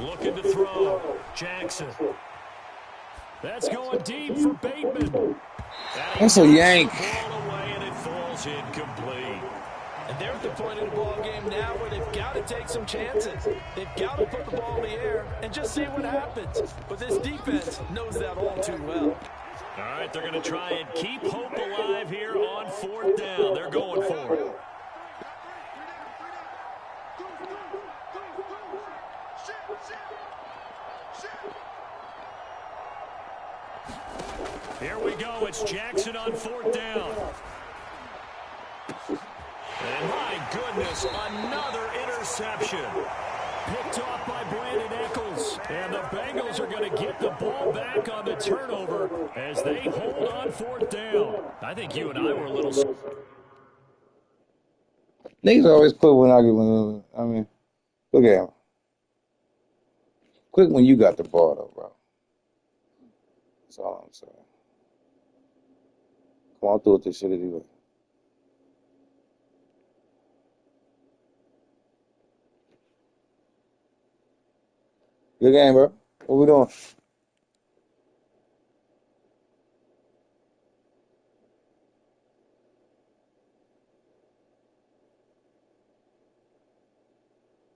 Looking to throw. Jackson. That's going deep for Bateman. That's a yank. Ball away, and it falls incomplete. And there's at the point in the ball game now where they've got to take some chances. They've got to put the ball in the air and just see what happens. But this defense knows that all too well. All right, they're going to try and keep hope alive here on 4th down. They're going for it. Here we go. It's Jackson on 4th down. And my goodness, another interception. Picked off by Brandon Eccles. And the Bengals are going to get the ball back on the turnover as they hold on 4th down. I think you and I were a little... Niggas always quit when I get one. I mean, look at him. Quit when you got the ball, though, bro. That's all I'm saying. Come on, through with this shit anyway. Good game, bro. What we doing?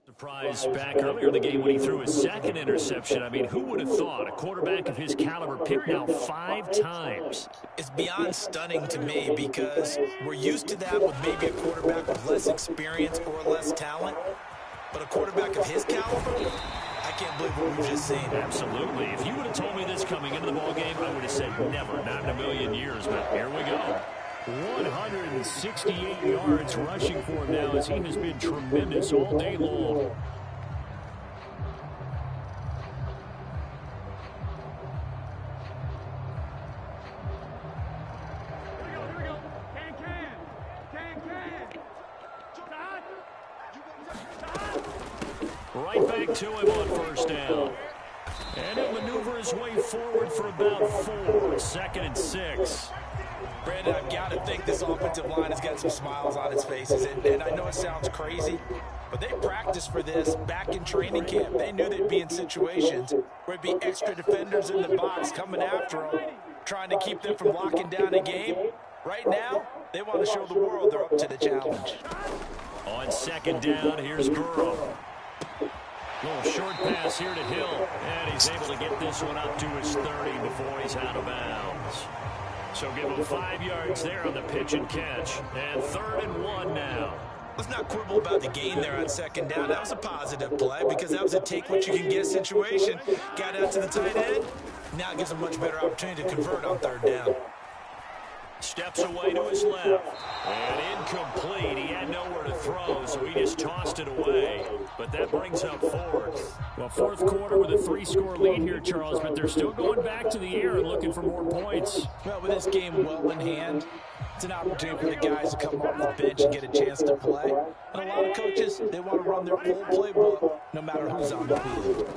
Surprise back earlier in the game when he threw his second interception. I mean, who would have thought a quarterback of his caliber picked now 5 times? It's beyond stunning to me because we're used to that with maybe a quarterback with less experience or less talent. But a quarterback of his caliber, I can't believe what we've just seen. Absolutely. If you would have told me this coming into the ballgame, I would have said never, not in a million years. But here we go. 168 yards rushing for him now as he has been tremendous all day long. Here we go. Can. Right back to him on 1st down. And he'll maneuver his way forward for about 4. 2nd and 6. Brandon, I've got to think this offensive line has got some smiles on its faces. And I know it sounds crazy, but they practiced for this back in training camp. They knew they'd be in situations where it'd be extra defenders in the box coming after them, trying to keep them from locking down a game. Right now, they want to show the world they're up to the challenge. On 2nd down, here's Burrow. Little short pass here to Hill, and he's able to get this one up to his 30 before he's out of bounds. So give him 5 yards there on the pitch and catch. And 3rd and 1 now. Let's not quibble about the gain there on 2nd down. That was a positive play because that was a take-what-you-can-get situation. Got out to the tight end. Now it gives a much better opportunity to convert on 3rd down. Steps away to his left. And incomplete. He had nowhere to throw, so he just tossed it away. But that brings up 4th. Well, 4th quarter with a 3-score lead here, Charles, but they're still going back to the air and looking for more points. Well, with this game well in hand, it's an opportunity for the guys to come off the bench and get a chance to play. And a lot of coaches, they want to run their full playbook no matter who's on the field.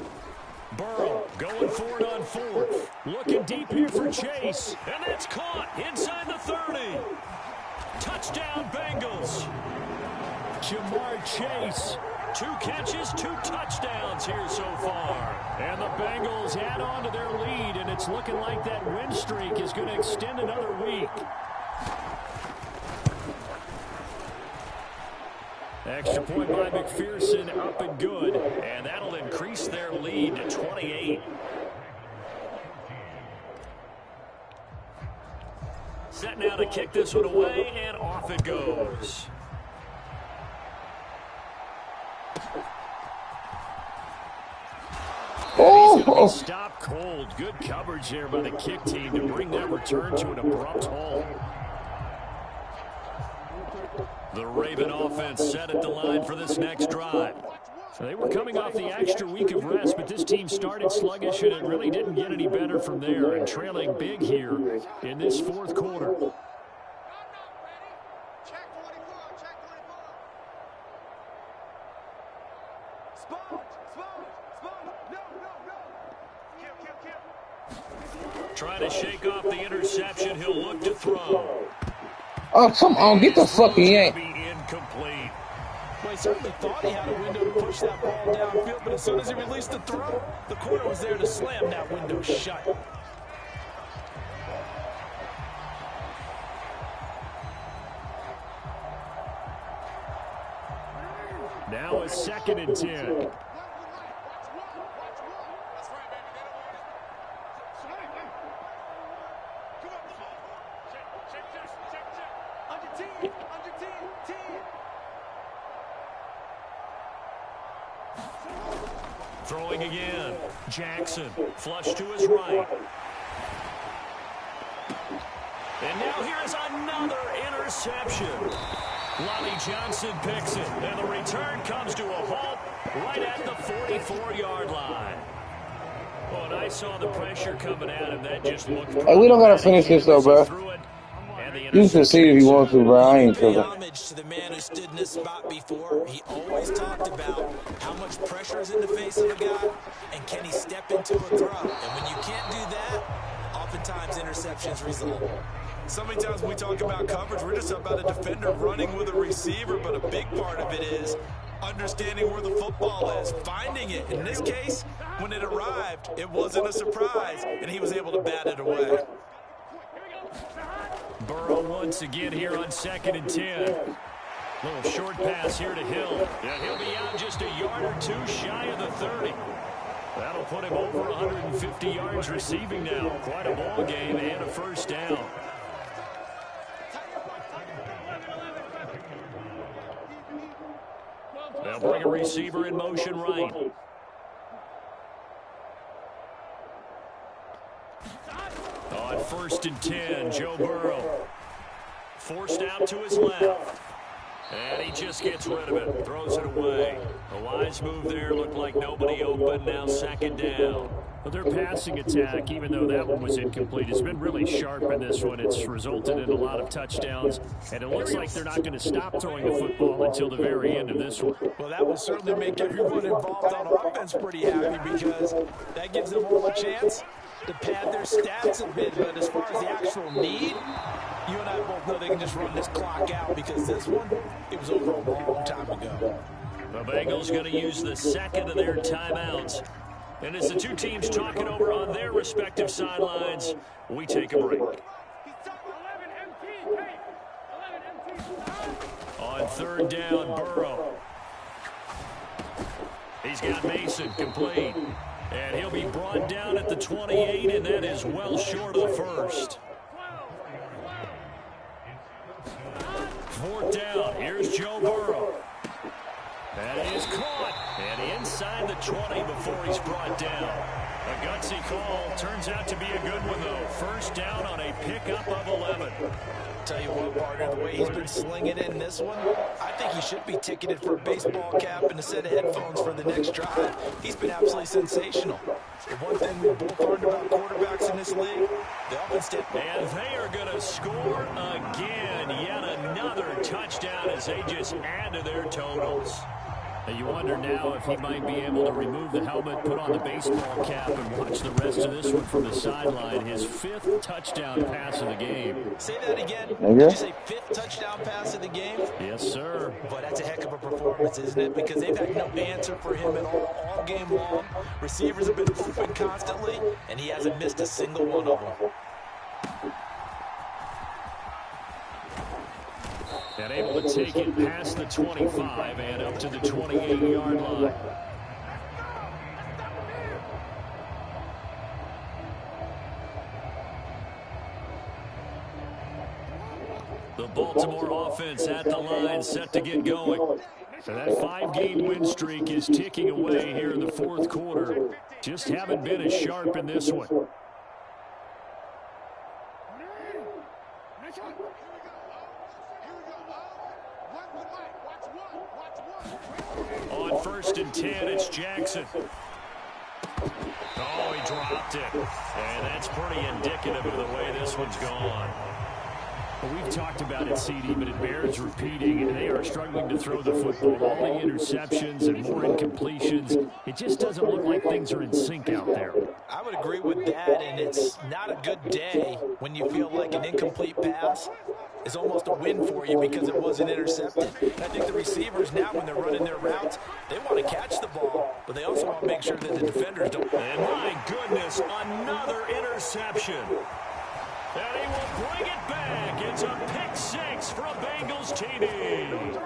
Burrow going for it on 4th. Looking deep here for Chase. And that's caught inside the 30. Touchdown, Bengals. Jamar Chase. 2 catches, 2 touchdowns here so far. And the Bengals add on to their lead, and it's looking like that win streak is going to extend another week. Extra point by McPherson, up and good. And that'll increase their lead to 28. Set now to kick this one away, and off it goes. Oh! Stop cold. Good coverage there by the kick team to bring that return to an abrupt halt. The Raven offense set at the line for this next drive. So they were coming off the extra week of rest, but this team started sluggish, and it really didn't get any better from there. And trailing big here in this 4th quarter. Trying to shake off the interception. He'll look to throw. Oh, come on. Get the fucking yank. Incomplete. Well, he certainly thought he had a window to push that ball downfield, but as soon as he released the throw, the corner was there to slam that window shut. Now a 2nd and 10. Throwing again. Jackson, flush to his right. And now here's another interception. Lonnie Johnson picks it, and the return comes to a halt right at the 44-yard line. Well, and I saw the pressure coming at him. That just looked... Hey, we don't got to finish this, though, bro. You can see if you want to, bro. I ain't Pay tripping. homage to the man who stood in this spot before. He always talked about how much pressure is in the face of a guy, and can he step into a throw. And when you can't do that, oftentimes interceptions result. So many times when we talk about coverage, we're just about a defender running with a receiver, but a big part of it is understanding where the football is, finding it. In this case, when it arrived, it wasn't a surprise, and he was able to bat it away. Burrow once again here on 2nd and 10. Little short pass here to Hill. And he'll be out just a yard or two shy of the 30. That'll put him over 150 yards receiving now. Quite a ball game and a first down. They'll bring a receiver in motion right. On 1st and 10, Joe Burrow. Forced out to his left. And he just gets rid of it. Throws it away. A wise move there. Looked like nobody open. Now 2nd down. But their passing attack, even though that one was incomplete, has been really sharp in this one. It's resulted in a lot of touchdowns. And it looks like they're not going to stop throwing the football until the very end of this one. Well, that will certainly make everyone involved on offense pretty happy, because that gives them more of a chance to pad their stats a bit. But as far as the actual need, you and I both know they can just run this clock out, because this one, it was over a long time ago. The Bengals going to use the 2nd of their timeouts. And as the two teams talking over on their respective sidelines, we take a break. On 3rd down, Burrow. He's got Mason complete. And he'll be brought down at the 28, and that is well short of the first. 4th down. Here's Joe Burrow. That is caught. And inside the 20 before he's brought down. A gutsy call. Turns out to be a good one, though. First down on a pickup of 11. Tell you what, partner, the way he's been slinging in this one, I think he should be ticketed for a baseball cap and a set of headphones for the next drive. He's been absolutely sensational. The one thing we've both learned about quarterbacks in this league, the offense did. And they are going to score again. Yet another touchdown as they just add to their totals. You wonder now if he might be able to remove the helmet, put on the baseball cap, and watch the rest of this one from the sideline. His 5th touchdown pass of the game. Say that again. Did you say 5th touchdown pass of the game? Yes, sir. But that's a heck of a performance, isn't it? Because they've had no answer for him at all game long. Receivers have been open constantly, and he hasn't missed a single one of them. And able to take it past the 25 and up to the 28-yard line. The Baltimore offense at the line, set to get going. So that 5-game win streak is ticking away here in the 4th quarter. Just haven't been as sharp in this one. On 1st and 10, it's Jackson. Oh, he dropped it. And that's pretty indicative of the way this one's gone. Well, we've talked about it, CD, but it bears repeating. They are struggling to throw the football. All the interceptions and more incompletions. It just doesn't look like things are in sync out there. I would agree with that, and it's not a good day when you feel like an incomplete pass is almost a win for you because it wasn't intercepted. And I think the receivers now, when they're running their routes, they want to catch the ball, but they also want to make sure that the defenders don't. And my goodness, another interception. And he will bring it back. It's a pick 6 from Bengals TD.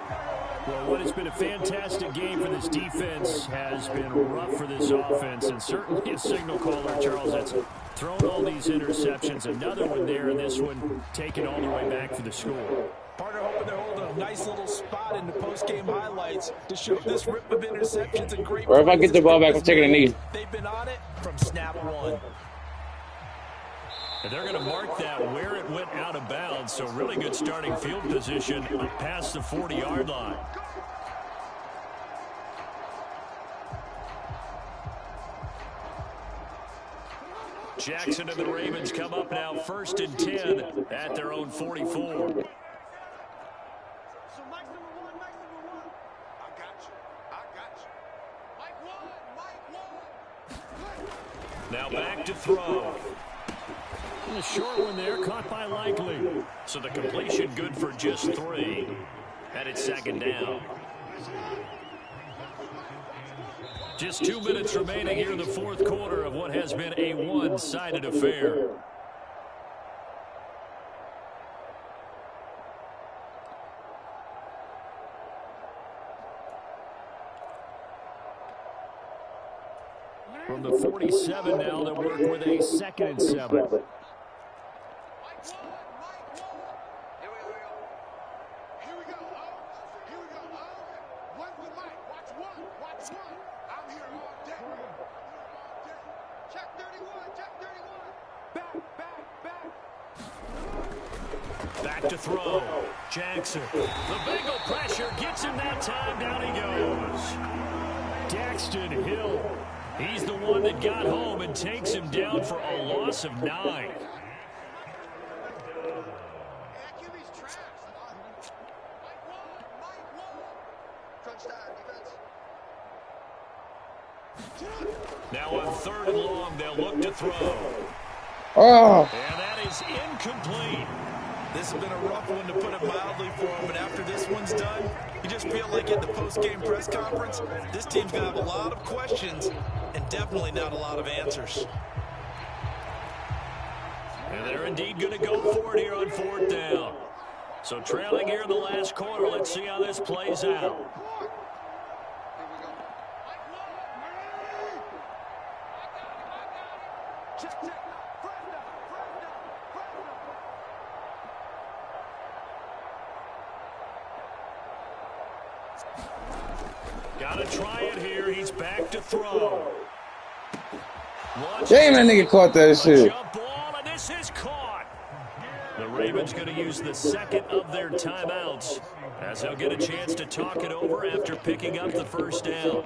Well, what has been a fantastic game for this defense has been rough for this offense, and certainly a signal caller, Charles, that's thrown all these interceptions. Another one there, and this one taken all the way back for the score. Partner hoping they're holding a nice little spot in the post-game highlights to show this rip of interceptions and great Or if I plays get the ball back, I'm taking a knee. They've been on it from snap one. And they're going to mark that where it went out of bounds, so really good starting field position up past the 40-yard line. Jackson and the Ravens come up now 1st and 10 at their own 44. So Mike's number one, Mike's number one. I got you. Mike one. Now back to throw. And a short one there, caught by Likely. So the completion good for just 3. And it's 2nd down. Just 2 minutes remaining here in the 4th quarter of what has been a one-sided affair. From the 47 now, they'll work with a 2nd and 7. Back to throw. Jackson. The Bengal pressure gets him that time. Down he goes. Daxton Hill. He's the one that got home and takes him down for a loss of 9. Now on 3rd and long, they'll look to throw. Oh. And that is incomplete. This has been a rough one, to put it mildly, for him, but after this one's done, you just feel like at the post-game press conference, this team's going to have a lot of questions and definitely not a lot of answers. And they're indeed going to go for it here on 4th down. So trailing here in the last quarter, let's see how this plays out. Got to try it here. He's back to throw. Damn, that nigga caught that shit. Jump ball, and this is caught. The Ravens going to use the 2nd of their timeouts as they'll get a chance to talk it over after picking up the 1st down.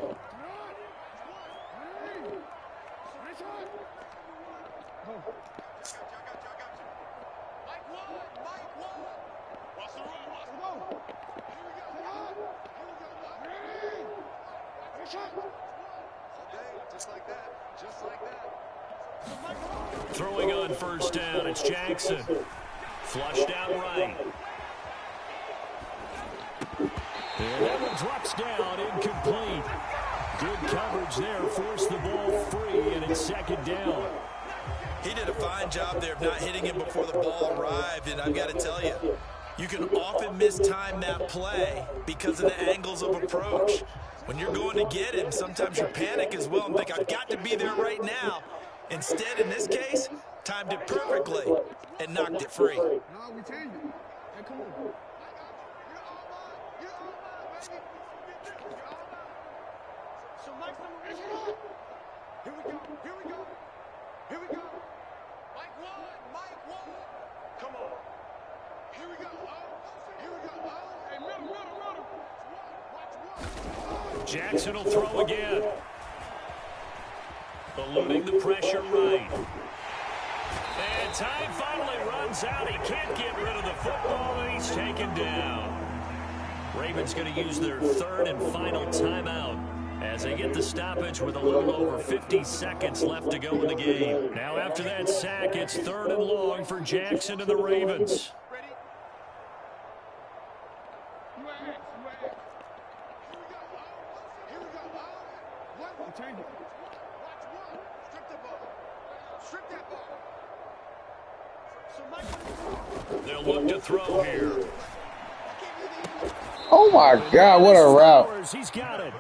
Throwing on 1st down, it's Jackson. Flushed out right. And that one drops down, incomplete. Good coverage there, forced the ball free, and it's 2nd down. He did a fine job there of not hitting him before the ball arrived, and I've got to tell you, you can often mistime that play because of the angles of approach. When you're going to get him, sometimes you panic as well and think, I've got to be there right now. Instead, in this case, timed it perfectly and knocked it free. No, we changed it. Hey, come on. So Mike's number one. Here we go. Mike one. Come on. Here we go. Hey, middle. Watch one. Jackson will throw again. Eluding the pressure right. And time finally runs out. He can't get rid of the football, and he's taken down. Ravens going to use their 3rd and final timeout as they get the stoppage with a little over 50 seconds left to go in the game. Now after that sack, it's 3rd and long for Jackson and the Ravens. They'll look to throw here. Oh my And God, that what is a route. Flowers. He's got it.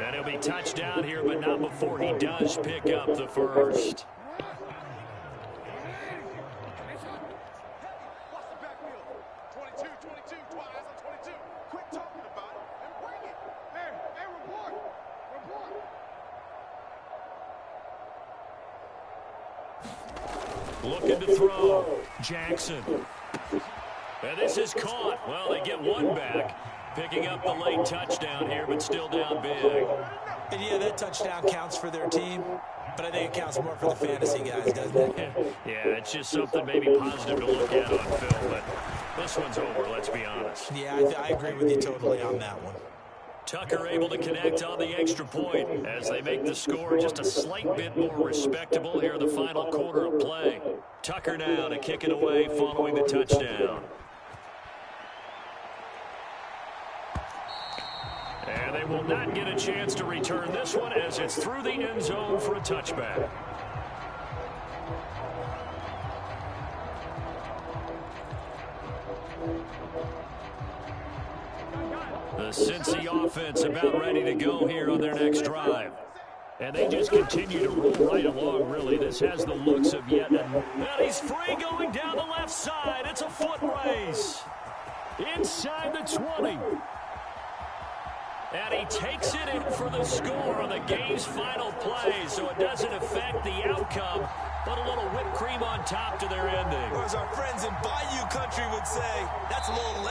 And he'll be touchdown here, but not before he does pick up the first. Watch the backfield. 22, 22, twice on 22. Quit talking about it and bring it. Hey, report. Looking to throw. Jackson. And this is caught. Well, they get one back. Picking up the late touchdown here, but still down big. And yeah, that touchdown counts for their team, but I think it counts more for the fantasy guys, doesn't it? Yeah, it's just something maybe positive to look at on film, but this one's over, let's be honest. Yeah, I agree with you totally on that one. Tucker able to connect on the extra point as they make the score just a slight bit more respectable here in the final quarter of play. Tucker now to kick it away following the touchdown. And they will not get a chance to return this one as it's through the end zone for a touchback. The Cincy offense about ready to go here on their next drive. And they just continue to roll right along, really. This has the looks of yet. And he's free going down the left side. It's a foot race. Inside the 20. And he takes it in for the score on the game's final play, so it doesn't affect the outcome, but a little whipped cream on top to their ending. Or as our friends in Bayou Country would say, that's a little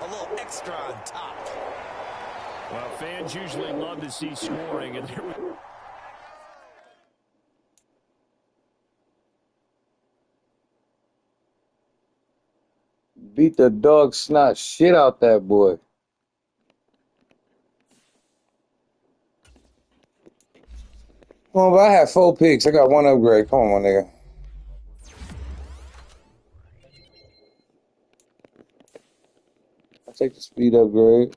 a little extra on top. Well, fans usually love to see scoring, and there we go. Beat the dog snot shit out that boy. Come on, but I had 4 picks. I got 1 upgrade. Come on, my nigga. I'll take the speed upgrade.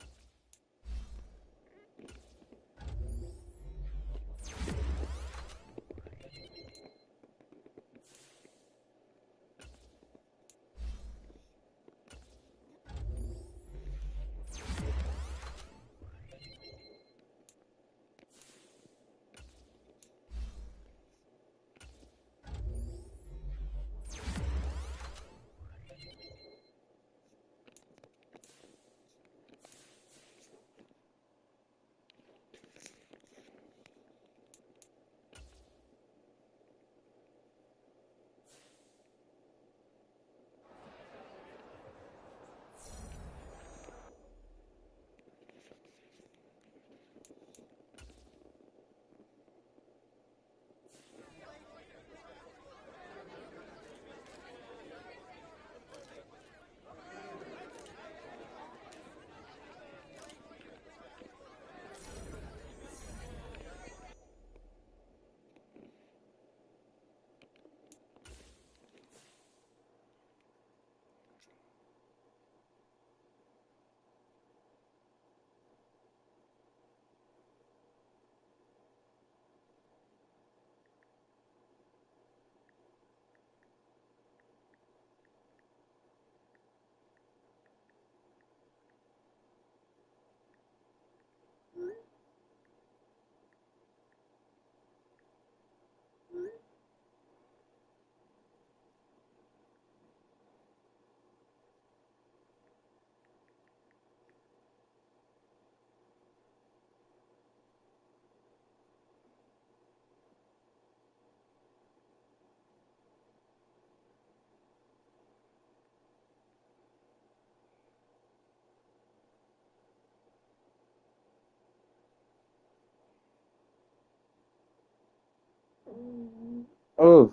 Oh.